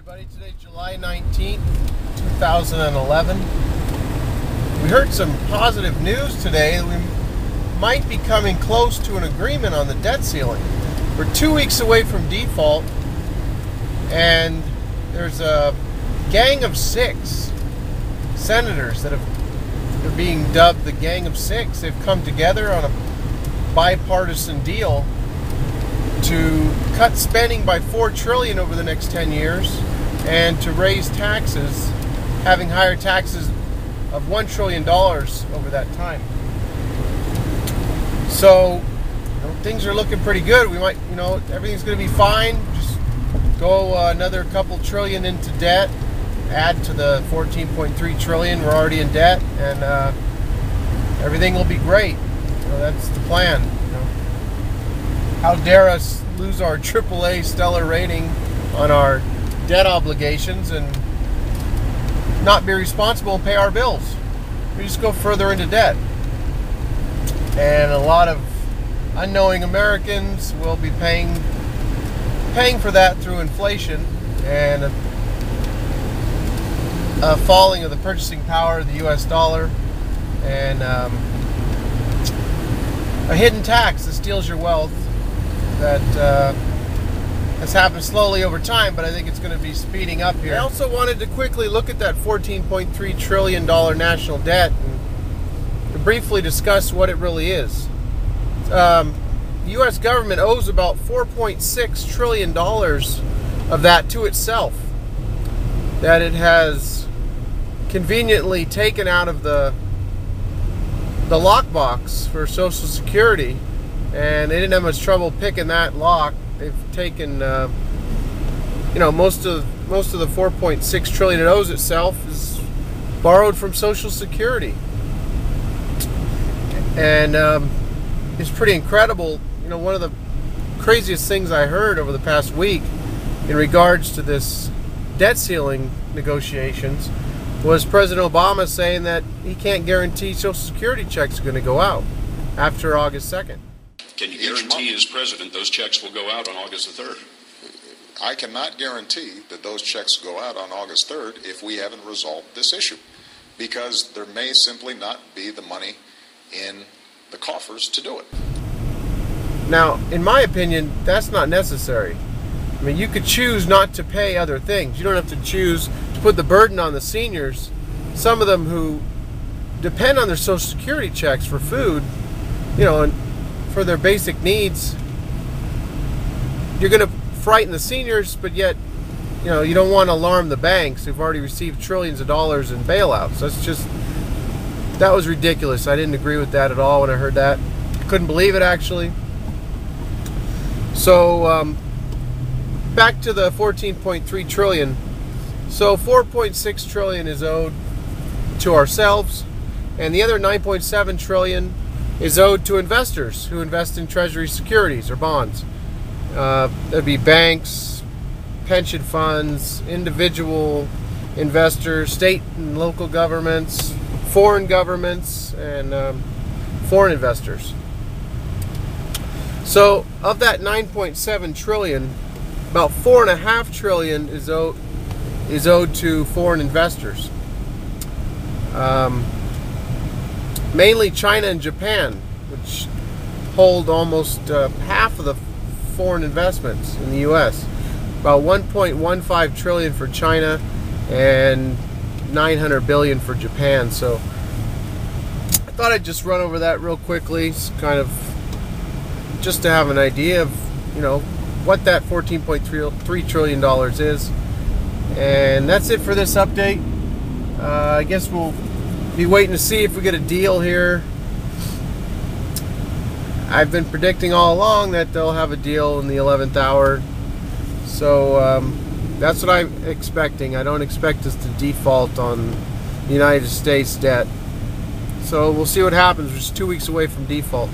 everybody. Today's July 19th, 2011. We heard some positive news today that we might be coming close to an agreement on the debt ceiling. We're 2 weeks away from default, and there's a gang of 6 senators they're being dubbed the Gang of Six. They've come together on a bipartisan deal to cut spending by $4 trillion over the next 10 years and to raise taxes, having higher taxes of $1 trillion over that time. So, things are looking pretty good. We might, everything's going to be fine. Just go another couple trillion into debt, add to the 14.3 trillion we're already in debt, and everything will be great. That's the plan. How dare us lose our AAA stellar rating on our debt obligations and not be responsible and pay our bills. We just go further into debt. And a lot of unknowing Americans will be paying for that through inflation and a falling of the purchasing power of the US dollar, and a hidden tax that steals your wealth that has happened slowly over time, but I think it's going to be speeding up here. I also wanted to quickly look at that $14.3 trillion national debt and to briefly discuss what it really is. The U.S. government owes about $4.6 trillion of that to itself, that it has conveniently taken out of the lockbox for Social Security, and they didn't have much trouble picking that lock. They've taken, most of the $4.6 trillion it owes itself is borrowed from Social Security, and it's pretty incredible. One of the craziest things I heard over the past week in regards to this debt ceiling negotiations was President Obama saying that he can't guarantee Social Security checks are going to go out after August 2nd. Can you guarantee as president those checks will go out on August the 3rd? I cannot guarantee that those checks go out on August 3rd if we haven't resolved this issue, because there may simply not be the money in the coffers to do it. Now, in my opinion, that's not necessary. I mean, you could choose not to pay other things. You don't have to choose to put the burden on the seniors, some of them who depend on their Social Security checks for food, and for their basic needs. You're going to frighten the seniors, but yet, you don't want to alarm the banks who've already received trillions of dollars in bailouts. That was ridiculous. I didn't agree with that at all when I heard that. Couldn't believe it, actually. So, back to the 14.3 trillion. So 4.6 trillion is owed to ourselves, and the other 9.7 trillion is owed to investors who invest in treasury securities or bonds. That'd be banks, pension funds, individual investors, state and local governments, foreign governments, and foreign investors. So of that 9.7 trillion, about 4.5 trillion is owed to foreign investors. Mainly China and Japan, which hold almost half of the foreign investments in the U.S. About 1.15 trillion for China and 900 billion for Japan. So I thought I'd just run over that real quickly, kind of just to have an idea of what that $14.3 trillion is. And that's it for this update. I guess we'll be waiting to see if we get a deal here. I've been predicting all along that they'll have a deal in the 11th hour. So that's what I'm expecting. I don't expect us to default on the United States debt. So we'll see what happens. We're just 2 weeks away from default.